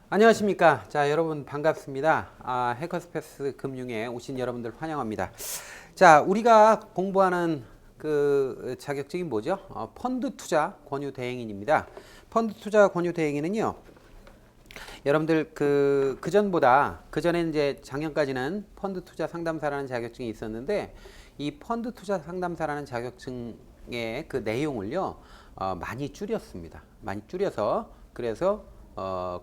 안녕하십니까. 자, 여러분 반갑습니다. 해커스페이스 금융에 오신 여러분들 환영합니다. 자, 우리가 공부하는 그 자격증이 뭐죠? 펀드 투자 권유 대행인입니다. 펀드 투자 권유 대행인은요, 여러분들 그 전에 이제 작년까지는 펀드 투자 상담사라는 자격증이 있었는데, 이 펀드 투자 상담사라는 자격증의 그 내용을요, 많이 줄였습니다. 많이 줄여서, 그래서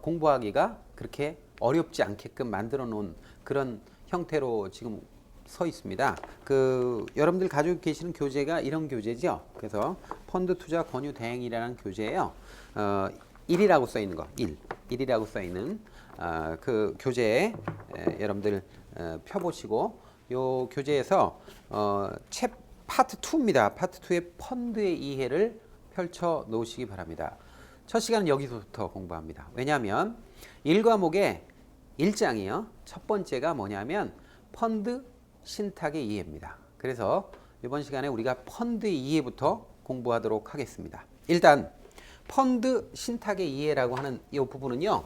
공부하기가 그렇게 어렵지 않게끔 만들어 놓은 그런 형태로 지금 서 있습니다. 여러분들 가지고 계시는 교재가 이런 교재죠. 그래서 펀드 투자 권유 대행이라는 교재예요. 1이라고 써 있는 거, 1이라고 써 있는 그 교재에 여러분들 펴보시고, 요 교재에서 챕 파트 2입니다. 파트 2의 펀드의 이해를 펼쳐 놓으시기 바랍니다. 첫 시간은 여기서부터 공부합니다. 왜냐하면 1과목의 1장이요. 첫 번째가 뭐냐면 펀드 신탁의 이해입니다. 그래서 이번 시간에 우리가 펀드의 이해부터 공부하도록 하겠습니다. 일단 펀드 신탁의 이해라고 하는 이 부분은요,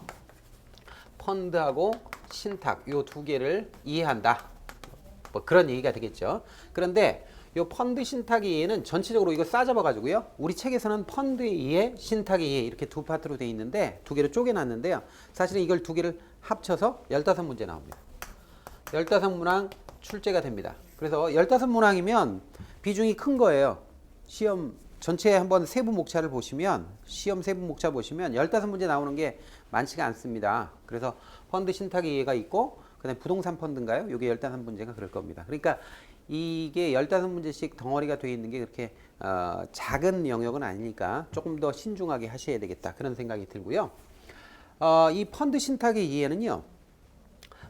펀드하고 신탁 이 두 개를 이해한다, 뭐 그런 얘기가 되겠죠. 그런데 이 펀드 신탁의 이해는 전체적으로 이거 싸잡아 가지고요, 우리 책에서는 펀드의 이해, 신탁의 이해 이렇게 두 파트로 되어 있는데, 두 개를 쪼개놨는데요, 사실은 이걸 두 개를 합쳐서 15문제 나옵니다. 15문항 출제가 됩니다. 그래서 15문항이면 비중이 큰 거예요. 시험 전체 한번 세부 목차를 보시면, 시험 세부 목차 보시면 15문제 나오는 게 많지가 않습니다. 그래서 펀드 신탁의 이해가 있고, 그다음에 부동산 펀드인가요? 이게 15문제가 그럴 겁니다. 그러니까 이게 15문제씩 덩어리가 되어 있는 게 그렇게 작은 영역은 아니니까 조금 더 신중하게 하셔야 되겠다, 그런 생각이 들고요. 이 펀드 신탁의 이해는요,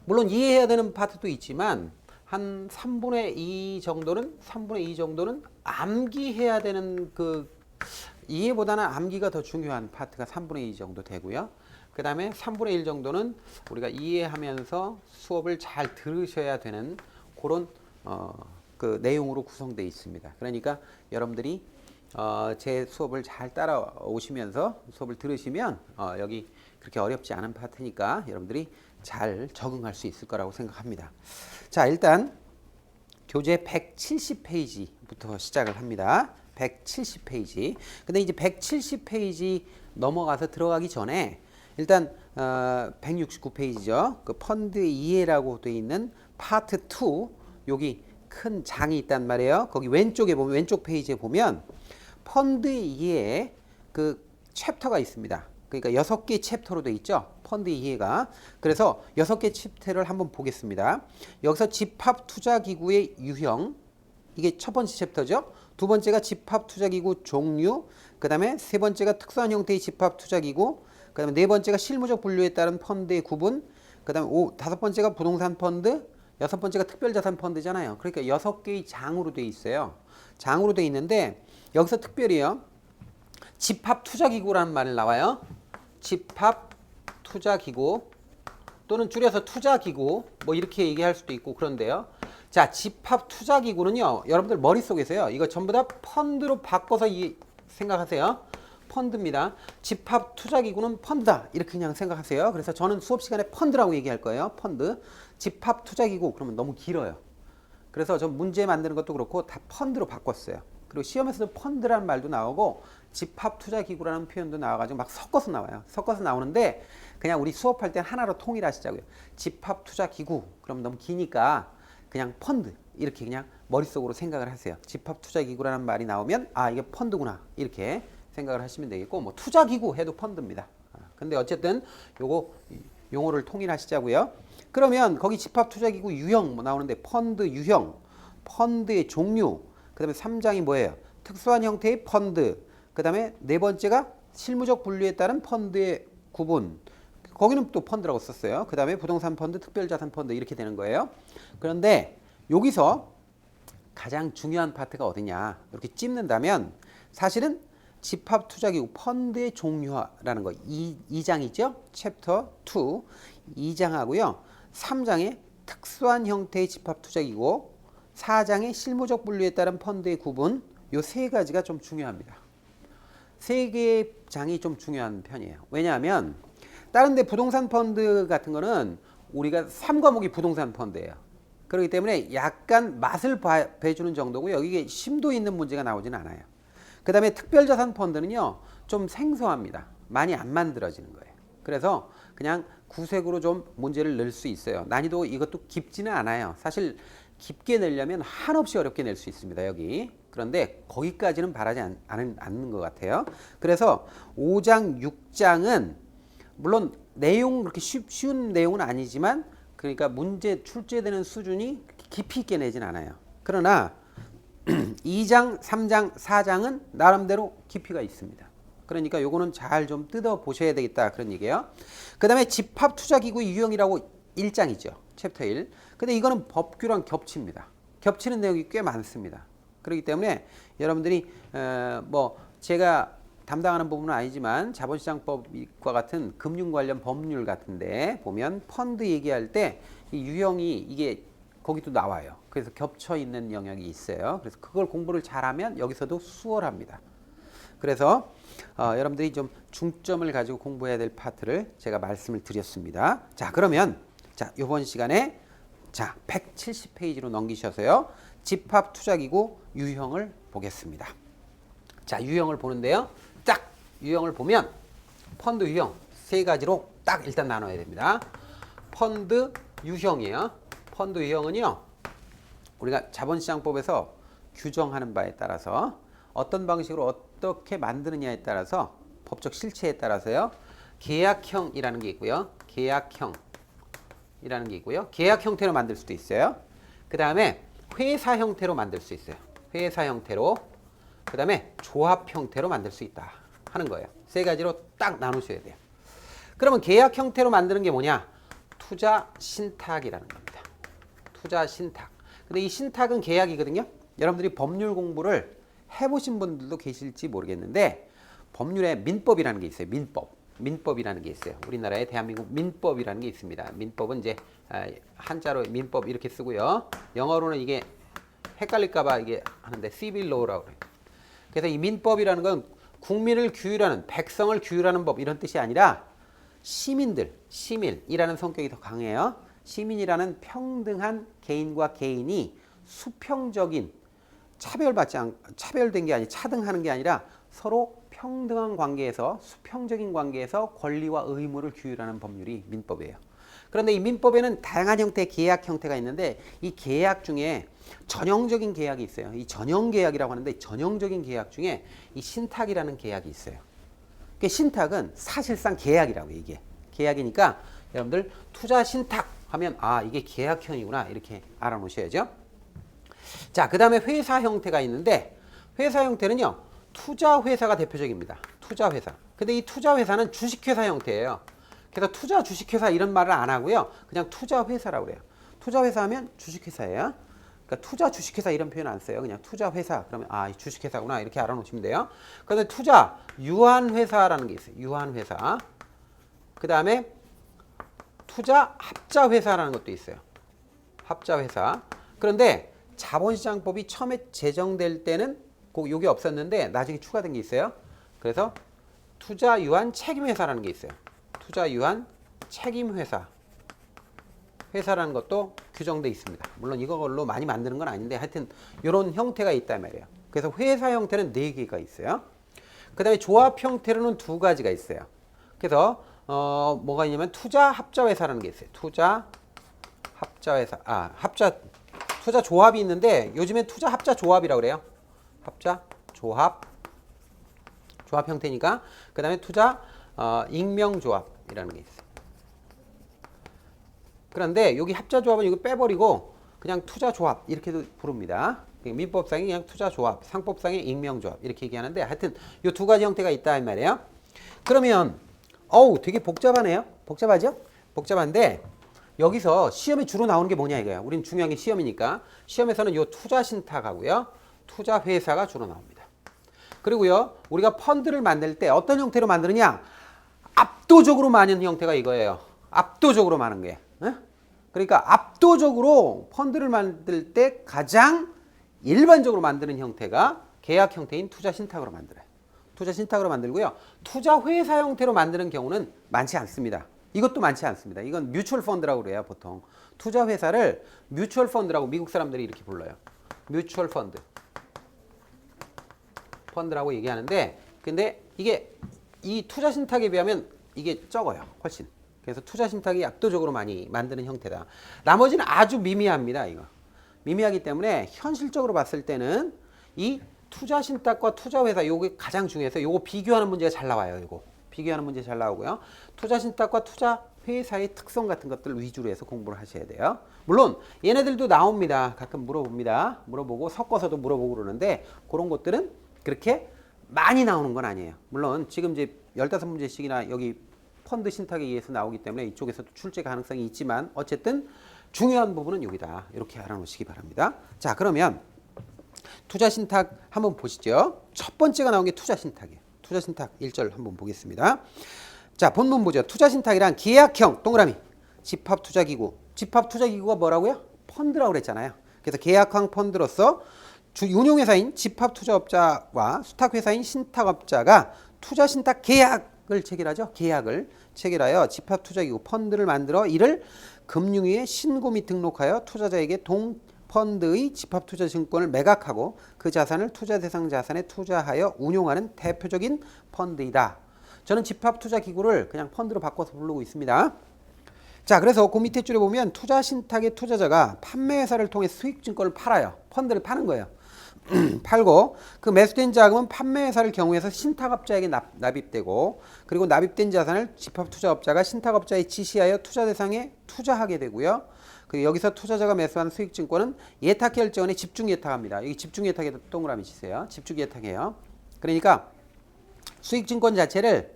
물론 이해해야 되는 파트도 있지만 한 3분의 2 정도는 암기해야 되는, 이해보다는 암기가 더 중요한 파트가 3분의 2 정도 되고요. 그 다음에 3분의 1 정도는 우리가 이해하면서 수업을 잘 들으셔야 되는 그런 그 내용으로 구성되어 있습니다. 그러니까 여러분들이 제 수업을 잘 따라오시면서 수업을 들으시면 여기 그렇게 어렵지 않은 파트니까 여러분들이 잘 적응할 수 있을 거라고 생각합니다. 자, 일단 교재 170페이지부터 시작을 합니다. 170페이지. 근데 이제 170페이지 넘어가서 들어가기 전에 일단 169페이지죠. 그 펀드 이해라고 되어 있는 파트 2, 여기 큰 장이 있단 말이에요. 거기 왼쪽에 보면, 왼쪽 페이지에 보면 펀드 이해에 그 챕터가 있습니다. 그러니까 6개 챕터로 되어 있죠, 펀드 이해가. 그래서 6개 챕터를 한번 보겠습니다. 여기서 집합투자기구의 유형, 이게 첫 번째 챕터죠. 두 번째가 집합투자기구 종류, 그 다음에 세 번째가 특수한 형태의 집합투자기구, 그 다음에 네 번째가 실무적 분류에 따른 펀드의 구분, 그 다음에 다섯 번째가 부동산 펀드, 여섯 번째가 특별자산 펀드잖아요. 그러니까 6개의 장으로 되어 있어요. 장으로 되어 있는데, 여기서 특별히요, 집합투자기구라는 말이 나와요. 집합투자기구, 또는 줄여서 투자기구, 뭐 이렇게 얘기할 수도 있고 그런데요. 자, 집합투자기구는요, 여러분들 머릿속에서요, 이거 전부 다 펀드로 바꿔서 생각하세요. 펀드입니다. 집합투자기구는 펀드다, 이렇게 그냥 생각하세요. 그래서 저는 수업 시간에 펀드라고 얘기할 거예요. 펀드. 집합투자기구 그러면 너무 길어요. 그래서 저 문제 만드는 것도 그렇고 다 펀드로 바꿨어요. 그리고 시험에서도 펀드라는 말도 나오고 집합투자기구라는 표현도 나와가지고 막 섞어서 나와요. 섞어서 나오는데 그냥 우리 수업할 때 하나로 통일하시자고요. 집합투자기구 그럼 너무 기니까 그냥 펀드, 이렇게 그냥 머릿속으로 생각을 하세요. 집합투자기구라는 말이 나오면 이게 펀드구나, 이렇게 생각을 하시면 되겠고, 뭐 투자기구 해도 펀드입니다. 근데 어쨌든 요거 용어를 통일하시자고요. 그러면 거기 집합투자기구 유형 뭐 나오는데, 펀드 유형, 펀드의 종류, 그 다음에 3장이 뭐예요? 특수한 형태의 펀드, 그 다음에 네 번째가 실무적 분류에 따른 펀드의 구분, 거기는 또 펀드라고 썼어요. 그 다음에 부동산 펀드, 특별자산 펀드, 이렇게 되는 거예요. 그런데 여기서 가장 중요한 파트가 어디냐, 이렇게 찝는다면 사실은 집합투자기구 펀드의 종류화라는 거, 2장이죠. 챕터 2, 2장하고요. 3장의 특수한 형태의 집합투자기구, 4장의 실무적 분류에 따른 펀드의 구분, 요 세 가지가 좀 중요합니다. 세 개의 장이 좀 중요한 편이에요. 왜냐하면 다른 데 부동산 펀드 같은 거는 우리가 3과목이 부동산 펀드예요. 그렇기 때문에 약간 맛을 배주는 정도고요. 이게 심도 있는 문제가 나오진 않아요. 그 다음에 특별자산 펀드는요, 좀 생소합니다. 많이 안 만들어지는 거예요. 그래서 그냥 구색으로 좀 문제를 낼 수 있어요. 난이도 이것도 깊지는 않아요. 사실 깊게 내려면 한없이 어렵게 낼 수 있습니다. 여기. 그런데 거기까지는 바라지 않는 것 같아요. 그래서 5장, 6장은 물론 내용 그렇게 쉬운 내용은 아니지만 그러니까 문제 출제되는 수준이 깊이 있게 내진 않아요. 그러나 2장, 3장, 4장은 나름대로 깊이가 있습니다. 그러니까 요거는 잘 좀 뜯어 보셔야 되겠다 그런 얘기예요. 그 다음에 집합투자기구 유형이라고 1장이죠. 챕터 1. 근데 이거는 법규랑 겹칩니다. 겹치는 내용이 꽤 많습니다. 그렇기 때문에 여러분들이 뭐 제가 담당하는 부분은 아니지만 자본시장법과 같은 금융 관련 법률 같은데 보면 펀드 얘기할 때 이 유형이 이게 거기도 나와요. 그래서 겹쳐 있는 영역이 있어요. 그래서 그걸 공부를 잘하면 여기서도 수월합니다. 그래서 여러분들이 좀 중점을 가지고 공부해야 될 파트를 제가 말씀을 드렸습니다. 자, 그러면 자, 이번 시간에 자, 170페이지로 넘기셔서요. 집합 투자기구 유형을 보겠습니다. 자, 유형을 보는데요. 딱 유형을 보면 펀드 유형 세 가지로 딱 일단 나눠야 됩니다. 펀드 유형이에요. 펀드 유형은요. 우리가 자본시장법에서 규정하는 바에 따라서 어떤 방식으로 어떻게 만드느냐에 따라서 법적 실체에 따라서요. 계약형이라는 게 있고요. 계약형이라는 게 있고요. 계약 형태로 만들 수도 있어요. 그 다음에 회사 형태로 만들 수 있어요. 회사 형태로. 그 다음에 조합 형태로 만들 수 있다 하는 거예요. 세 가지로 딱 나누셔야 돼요. 그러면 계약 형태로 만드는 게 뭐냐? 투자 신탁이라는 겁니다. 투자 신탁. 근데 이 신탁은 계약이거든요. 여러분들이 법률 공부를 해보신 분들도 계실지 모르겠는데 법률에 민법이라는 게 있어요. 민법이라는 게 있어요. 우리나라의 대한민국 민법이라는 게 있습니다. 민법은 이제 한자로 민법 이렇게 쓰고요. 영어로는 이게 헷갈릴까봐 이게 하는데 civil law라고 그래요. 그래서 이 민법이라는 건 국민을 규율하는, 백성을 규율하는 법 이런 뜻이 아니라 시민이라는 성격이 더 강해요. 시민이라는 평등한 개인과 개인이 수평적인 차별된 게 아니 차등하는 게 아니라 서로 평등한 관계에서 수평적인 관계에서 권리와 의무를 규율하는 법률이 민법이에요. 그런데 이 민법에는 다양한 형태의 계약 형태가 있는데 이 계약 중에 전형적인 계약이 있어요. 이 전형 계약이라고 하는데 전형적인 계약 중에 이 신탁이라는 계약이 있어요. 그 신탁은 사실상 계약이라고 이게 계약이니까 여러분들 투자 신탁 하면 아 이게 계약형이구나 이렇게 알아놓으셔야죠. 자, 그 다음에 회사 형태가 있는데 회사 형태는요 투자회사가 대표적입니다. 투자회사. 근데 이 투자회사는 주식회사 형태예요. 그래서 투자 주식회사 이런 말을 안 하고요 그냥 투자회사라고 그래요. 투자회사 하면 주식회사예요. 그러니까 투자 주식회사 이런 표현 안 써요. 그냥 투자회사 그러면 아 주식회사구나 이렇게 알아놓으시면 돼요. 그런데 투자 유한회사라는 게 있어요. 유한회사. 그 다음에 투자 합자회사라는 것도 있어요. 합자회사. 그런데 자본시장법이 처음에 제정될 때는 꼭 요게 없었는데 나중에 추가된 게 있어요. 그래서 투자 유한 책임회사라는 게 있어요. 투자 유한 책임회사. 회사라는 것도 규정돼 있습니다. 물론 이걸로 많이 만드는 건 아닌데 하여튼 이런 형태가 있단 말이에요. 그래서 회사 형태는 4개가 있어요. 그 다음에 조합 형태로는 2가지가 있어요. 그래서 뭐가 있냐면 투자 합자회사라는 게 있어요. 투자 합자회사. 투자 조합이 있는데 요즘엔 투자 합자 조합이라고 그래요. 합자 조합. 조합 형태니까. 그 다음에 투자 익명조합이라는 게 있어요. 그런데 여기 합자조합은 이거 빼버리고 그냥 투자조합 이렇게도 부릅니다. 민법상이 그냥 투자조합, 상법상의 익명조합 이렇게 얘기하는데 하여튼 이 2가지 형태가 있다 이 말이에요. 그러면 되게 복잡하네요. 복잡하죠? 복잡한데 여기서 시험에 주로 나오는 게 뭐냐 이거야. 우린 중요한 게 시험이니까. 시험에서는 이 투자신탁하고요. 투자회사가 주로 나옵니다. 그리고요. 우리가 펀드를 만들 때 어떤 형태로 만드느냐. 압도적으로 많은 형태가 이거예요. 압도적으로 많은 게. 그러니까 압도적으로 펀드를 만들 때 가장 일반적으로 만드는 형태가 계약 형태인 투자 신탁으로 만들어요. 투자 신탁으로 만들고요. 투자 회사 형태로 만드는 경우는 많지 않습니다. 이것도 많지 않습니다. 이건 뮤추얼 펀드라고 그래요, 보통. 투자 회사를 뮤추얼 펀드라고 미국 사람들이 이렇게 불러요. 뮤추얼 펀드라고 얘기하는데, 근데 이게 이 투자 신탁에 비하면 이게 적어요, 훨씬. 그래서 투자 신탁이 압도적으로 많이 만드는 형태다. 나머지는 아주 미미합니다, 이거. 미미하기 때문에 현실적으로 봤을 때는 이 투자 신탁과 투자 회사 요게 가장 중요해서 요거 비교하는 문제가 잘 나와요. 요거 비교하는 문제 잘 나오고요. 투자 신탁과 투자 회사의 특성 같은 것들 위주로 해서 공부를 하셔야 돼요. 물론 얘네들도 나옵니다. 가끔 물어봅니다. 물어보고 섞어서도 물어보고 그러는데 그런 것들은 그렇게 많이 나오는 건 아니에요. 물론 지금 이제 15문제씩이나 여기 펀드 신탁에 의해서 나오기 때문에 이쪽에서도 출제 가능성이 있지만 어쨌든 중요한 부분은 여기다. 이렇게 알아놓으시기 바랍니다. 자, 그러면 투자 신탁 한번 보시죠. 첫 번째가 나온 게 투자 신탁이에요. 투자 신탁 1절 한번 보겠습니다. 자, 본문 보죠. 투자 신탁이란 계약형 동그라미 집합 투자 기구. 집합 투자 기구가 뭐라고요? 펀드라고 그랬잖아요. 그래서 계약형 펀드로서 운용회사인 집합 투자업자와 수탁회사인 신탁업자가 투자 신탁 계약을 체결하죠. 계약을 체결하여 집합 투자 기구 펀드를 만들어 이를 금융위에 신고 및 등록하여 투자자에게 펀드의 집합투자 증권을 매각하고 그 자산을 투자 대상 자산에 투자하여 운용하는 대표적인 펀드이다. 저는 집합투자 기구를 그냥 펀드로 바꿔서 부르고 있습니다. 자, 그래서 그 밑에 줄에 보면 투자 신탁의 투자자가 판매회사를 통해 수익증권을 팔아요. 펀드를 파는 거예요. 팔고 그 매수된 자금은 판매회사를 경우에서 신탁업자에게 납입되고 그리고 납입된 자산을 집합투자업자가 신탁업자에 지시하여 투자 대상에 투자하게 되고요. 그 여기서 투자자가 매수한 수익증권은 예탁결제원에 집중예탁합니다. 여기 집중예탁에 동그라미 치세요. 집중예탁해요. 그러니까 수익증권 자체를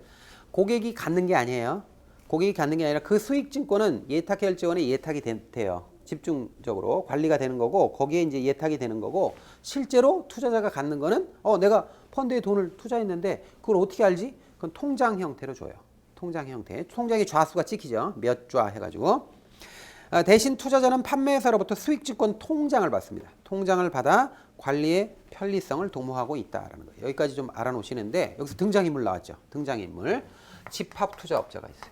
고객이 갖는 게 아니에요. 고객이 갖는 게 아니라 그 수익증권은 예탁결제원에 예탁이 돼요. 집중적으로 관리가 되는 거고 거기에 이제 예탁이 되는 거고 실제로 투자자가 갖는 거는 내가 펀드에 돈을 투자했는데 그걸 어떻게 알지? 그건 통장 형태로 줘요. 통장 형태. 통장의 좌수가 찍히죠. 몇 좌 해가지고. 대신 투자자는 판매회사로부터 수익증권 통장을 받습니다. 통장을 받아 관리의 편리성을 도모하고 있다라는 거예요. 여기까지 좀 알아놓으시는데 여기서 등장인물 나왔죠. 등장인물. 집합투자업자가 있어요.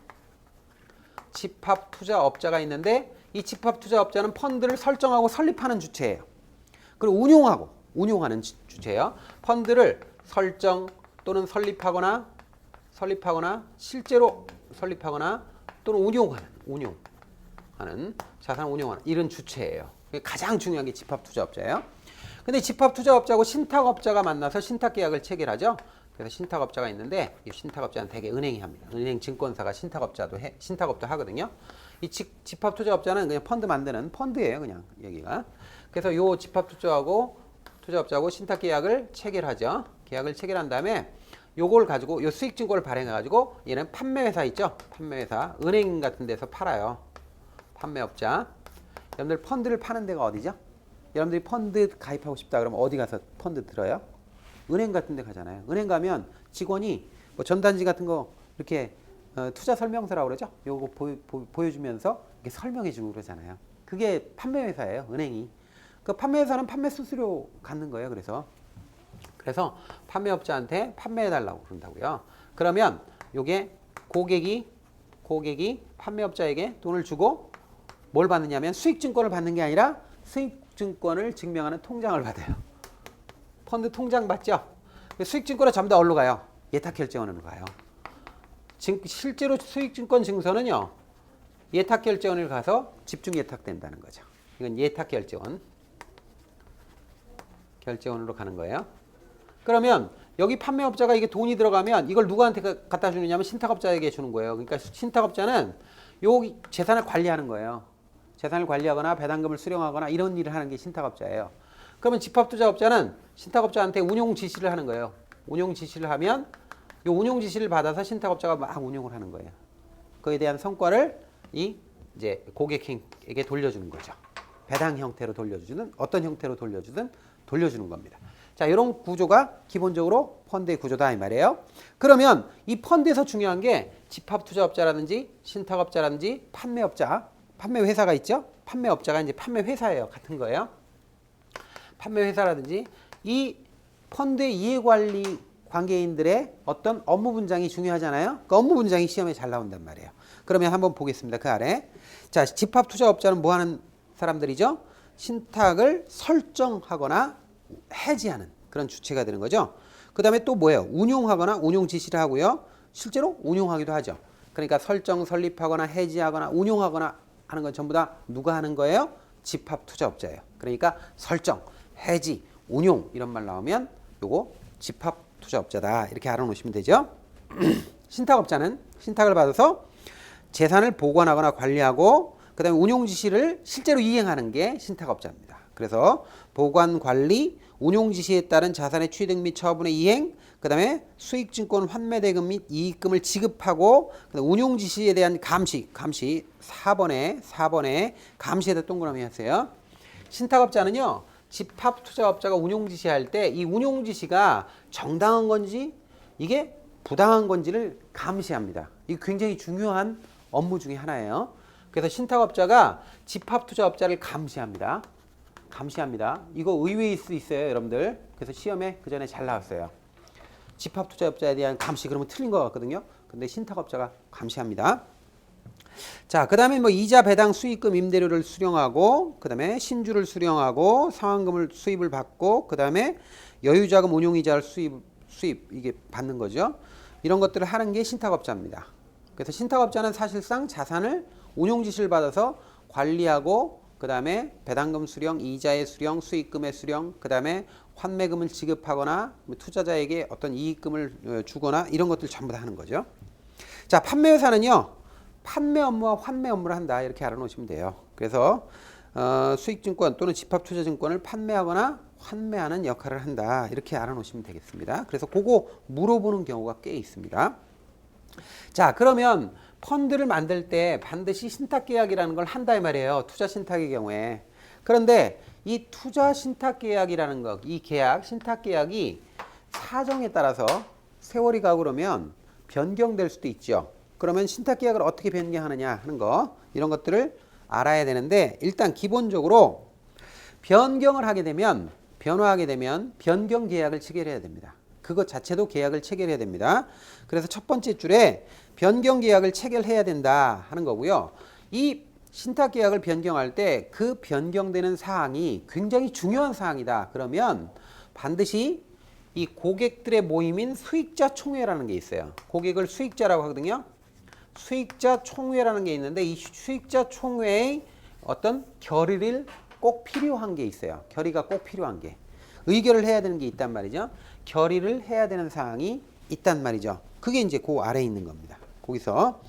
집합투자업자가 있는데 이 집합투자업자는 펀드를 설정하고 설립하는 주체예요. 그리고 운용하는 주체예요. 펀드를 설정 또는 설립하거나 실제로 설립하거나 또는 운용하는 자산 운용하는 이런 주체예요. 가장 중요한 게 집합투자업자예요. 근데 집합투자업자하고 신탁업자가 만나서 신탁계약을 체결하죠. 그래서 신탁업자가 있는데 이 신탁업자는 대개 은행이 합니다. 은행 증권사가 신탁업도 하거든요. 이 집합투자업자는 그냥 펀드 만드는 펀드예요, 그냥 여기가. 그래서 요 집합투자업자하고 신탁계약을 체결하죠. 계약을 체결한 다음에 요걸 가지고 요 수익증권을 발행해가지고 얘는 판매회사 있죠. 판매회사 은행 같은 데서 팔아요. 판매업자. 여러분들 펀드를 파는 데가 어디죠? 여러분들이 펀드 가입하고 싶다 그러면 어디 가서 펀드 들어요? 은행 같은 데 가잖아요. 은행 가면 직원이 뭐 전단지 같은 거 이렇게 투자 설명서라고 그러죠. 요거 보여주면서 이렇게 설명해 주고 그러잖아요. 그게 판매회사예요. 은행이. 그 판매회사는 판매 수수료 갖는 거예요. 그래서 판매업자한테 판매해 달라고 그런다고요. 그러면 요게 고객이 판매업자에게 돈을 주고 뭘 받느냐면 수익증권을 받는 게 아니라 수익증권을 증명하는 통장을 받아요. 펀드 통장 받죠? 수익증권은 전부 다 어디로 가요? 예탁결제원으로 가요. 실제로 수익증권 증서는요. 예탁결제원을 가서 집중예탁된다는 거죠. 이건 결제원으로 가는 거예요. 그러면 여기 판매업자가 이게 돈이 들어가면 이걸 누구한테 갖다 주느냐면 신탁업자에게 주는 거예요. 그러니까 신탁업자는 요 재산을 관리하는 거예요. 재산을 관리하거나 배당금을 수령하거나 이런 일을 하는 게 신탁업자예요. 그러면 집합투자업자는 신탁업자한테 운용 지시를 하는 거예요. 운용 지시를 하면 이 운용 지시를 받아서 신탁업자가 막 운용을 하는 거예요. 그에 대한 성과를 이제 고객에게 돌려주는 거죠. 배당 형태로 돌려주든 어떤 형태로 돌려주는 겁니다. 자, 이런 구조가 기본적으로 펀드의 구조다 이 말이에요. 그러면 이 펀드에서 중요한 게 집합투자업자라든지 신탁업자라든지 판매회사가 있죠. 판매업자가 이제 판매회사예요. 같은 거예요. 판매회사라든지 이 펀드의 이해관리 관계인들의 어떤 업무 분장이 중요하잖아요. 그 업무 분장이 시험에 잘 나온단 말이에요. 그러면 한번 보겠습니다. 그 아래. 자, 집합투자업자는 뭐 하는 사람들이죠? 신탁을 설정하거나 해지하는 그런 주체가 되는 거죠. 그 다음에 또 뭐예요? 운용하거나 운용 지시를 하고요. 실제로 운용하기도 하죠. 그러니까 설정, 설립하거나 해지하거나 운용하거나 하는 건 전부 다 누가 하는 거예요? 집합투자업자예요. 그러니까 설정, 해지, 운용 이런 말 나오면 요거 집합투자업자다 이렇게 알아놓으시면 되죠. 신탁업자는 신탁을 받아서 재산을 보관하거나 관리하고 그 다음에 운용 지시를 실제로 이행하는 게 신탁업자입니다. 그래서 보관, 관리, 운용 지시에 따른 자산의 취득 및 처분의 이행, 그 다음에 수익증권 환매대금 및 이익금을 지급하고 그다음에 운용 지시에 대한 감시 4번에 감시에다 동그라미 하세요. 신탁업자는요. 집합투자업자가 운용 지시할 때 이 운용 지시가 정당한 건지 이게 부당한 건지를 감시합니다. 이게 굉장히 중요한 업무 중에 하나예요. 그래서 신탁업자가 집합투자업자를 감시합니다. 이거 의외일 수 있어요, 여러분들. 그래서 시험에 그 전에 잘 나왔어요. 집합투자업자에 대한 감시 그러면 틀린 것 같거든요. 근데 신탁업자가 감시합니다. 자, 그 다음에 뭐 이자 배당 수익금 임대료를 수령하고 그 다음에 신주를 수령하고 상환금을 수입을 받고 그 다음에 여유자금 운용이자를 수입 이게 받는 거죠. 이런 것들을 하는 게 신탁업자입니다. 그래서 신탁업자는 사실상 자산을 운용 지시를 받아서 관리하고 그 다음에 배당금 수령, 이자의 수령, 수익금의 수령, 그 다음에 환매금을 지급하거나 투자자에게 어떤 이익금을 주거나 이런 것들 전부 다 하는 거죠. 자, 판매회사는요. 판매 업무와 환매 업무를 한다 이렇게 알아놓으시면 돼요. 그래서 수익증권 또는 집합투자증권을 판매하거나 환매하는 역할을 한다 이렇게 알아놓으시면 되겠습니다. 그래서 그거 물어보는 경우가 꽤 있습니다. 자, 그러면 펀드를 만들 때 반드시 신탁계약이라는 걸 한다 이 말이에요. 투자신탁의 경우에. 그런데 이 투자신탁계약이라는 것, 이 계약, 신탁계약이 사정에 따라서 세월이 가고 그러면 변경될 수도 있죠. 그러면 신탁계약을 어떻게 변경하느냐 하는 거 이런 것들을 알아야 되는데 일단 기본적으로 변경을 하게 되면 변화하게 되면 변경계약을 체결해야 됩니다. 그것 자체도 계약을 체결해야 됩니다. 그래서 첫 번째 줄에 변경계약을 체결해야 된다 하는 거고요. 이 신탁계약을 변경할 때 그 변경되는 사항이 굉장히 중요한 사항이다. 그러면 반드시 이 고객들의 모임인 수익자 총회라는 게 있어요. 고객을 수익자라고 하거든요. 수익자 총회라는 게 있는데 이 수익자 총회의 어떤 결의를 꼭 필요한 게 있어요. 결의가 꼭 필요한 게. 의결을 해야 되는 게 있단 말이죠. 결의를 해야 되는 사항이 있단 말이죠. 그게 이제 그 아래에 있는 겁니다. 거기서.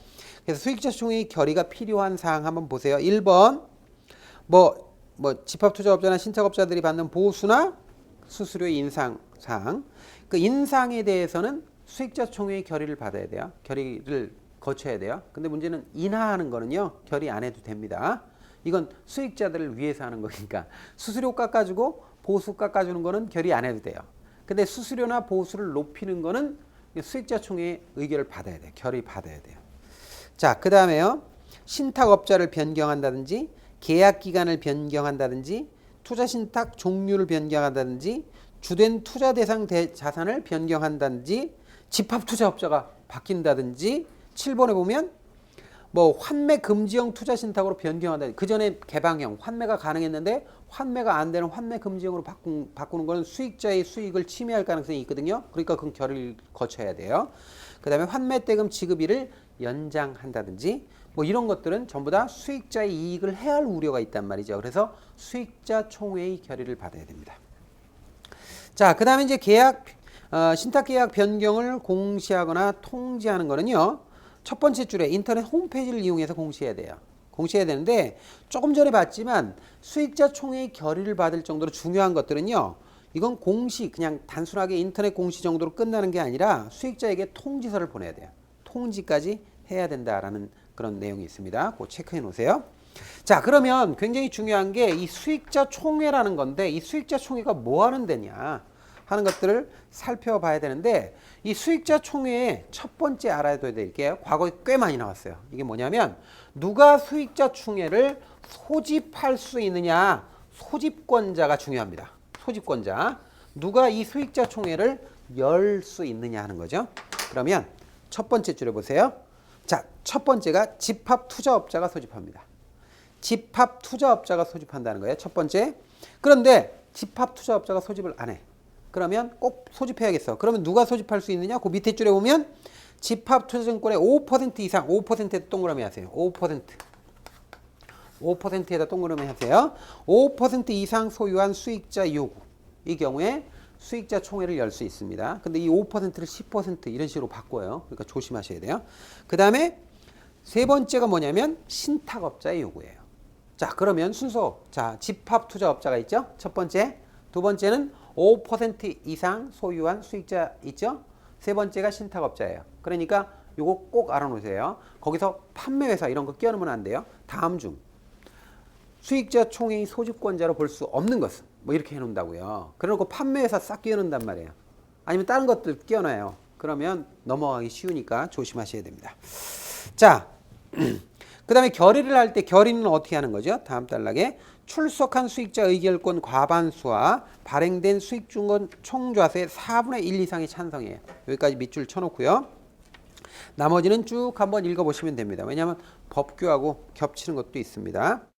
그래서 수익자 총회의 결의가 필요한 사항 한번 보세요. 1번 뭐 집합투자업자나 신탁업자들이 받는 보수나 수수료의 인상 사항. 그 인상에 대해서는 수익자 총회의 결의를 받아야 돼요. 결의를 거쳐야 돼요. 근데 문제는 인하하는 거는요. 결의 안 해도 됩니다. 이건 수익자들을 위해서 하는 거니까 수수료 깎아주고 보수 깎아주는 거는 결의 안 해도 돼요. 근데 수수료나 보수를 높이는 거는 수익자 총회의 의결을 받아야 돼요. 결의 받아야 돼요. 자, 그 다음에요. 신탁업자를 변경한다든지 계약 기간을 변경한다든지 투자 신탁 종류를 변경한다든지 주된 투자 대상 자산을 변경한다든지 집합투자업자가 바뀐다든지 7번에 보면 뭐 환매 금지형 투자 신탁으로 변경한다. 그 전에 개방형 환매가 가능했는데 환매가 안 되는 환매 금지형으로 바꾸는 거는 수익자의 수익을 침해할 가능성이 있거든요. 그러니까 그 결의를 거쳐야 돼요. 그 다음에 환매대금 지급일을 연장한다든지 뭐 이런 것들은 전부 다 수익자의 이익을 해할 우려가 있단 말이죠. 그래서 수익자 총회의 결의를 받아야 됩니다. 자, 그 다음에 이제 신탁계약 변경을 공시하거나 통지하는 거는요. 첫 번째 줄에 인터넷 홈페이지를 이용해서 공시해야 돼요. 공시해야 되는데 조금 전에 봤지만 수익자 총회의 결의를 받을 정도로 중요한 것들은요. 이건 공시 그냥 단순하게 인터넷 공시 정도로 끝나는 게 아니라 수익자에게 통지서를 보내야 돼요. 통지까지 해야 된다라는 그런 내용이 있습니다. 그거 체크해 놓으세요. 자, 그러면 굉장히 중요한 게 이 수익자 총회라는 건데 이 수익자 총회가 뭐 하는 데냐 하는 것들을 살펴봐야 되는데 이 수익자 총회의 첫 번째 알아야 될 게 과거에 꽤 많이 나왔어요. 이게 뭐냐면 누가 수익자 총회를 소집할 수 있느냐 소집권자가 중요합니다. 소집권자. 누가 이 수익자 총회를 열 수 있느냐 하는 거죠. 그러면 첫 번째 줄에 보세요. 자, 첫 번째가 집합투자업자가 소집합니다. 집합투자업자가 소집한다는 거예요. 첫 번째. 그런데 집합투자업자가 소집을 안 해. 그러면 꼭 소집해야겠어. 그러면 누가 소집할 수 있느냐? 그 밑에 줄에 보면 집합투자증권의 5% 이상, 5%에다 동그라미 하세요. 5%. 5%에다 동그라미 하세요. 5% 이상 소유한 수익자 요구. 이 경우에 수익자 총회를 열 수 있습니다. 근데 이 5%를 10% 이런 식으로 바꿔요. 그러니까 조심하셔야 돼요. 그 다음에 세 번째가 뭐냐면 신탁업자의 요구예요. 자, 그러면 순서. 자, 집합투자업자가 있죠? 첫 번째. 두 번째는 5% 이상 소유한 수익자 있죠? 세 번째가 신탁업자예요. 그러니까 요거 꼭 알아놓으세요. 거기서 판매회사 이런 거 끼워넣으면 안 돼요. 다음 중 수익자 총회의 소집권자로 볼 수 없는 것은 뭐 이렇게 해놓는다고요. 그래놓고 판매회사 싹 끼워넣는단 말이에요. 아니면 다른 것들 끼워넣어요. 그러면 넘어가기 쉬우니까 조심하셔야 됩니다. 자, 그 다음에 결의를 할 때 결의는 어떻게 하는 거죠? 다음 단락에 출석한 수익자 의결권 과반수와 발행된 수익증권 총좌수의 4분의 1 이상이 찬성이에요. 여기까지 밑줄 쳐놓고요. 나머지는 쭉 한번 읽어보시면 됩니다. 왜냐하면 법규하고 겹치는 것도 있습니다.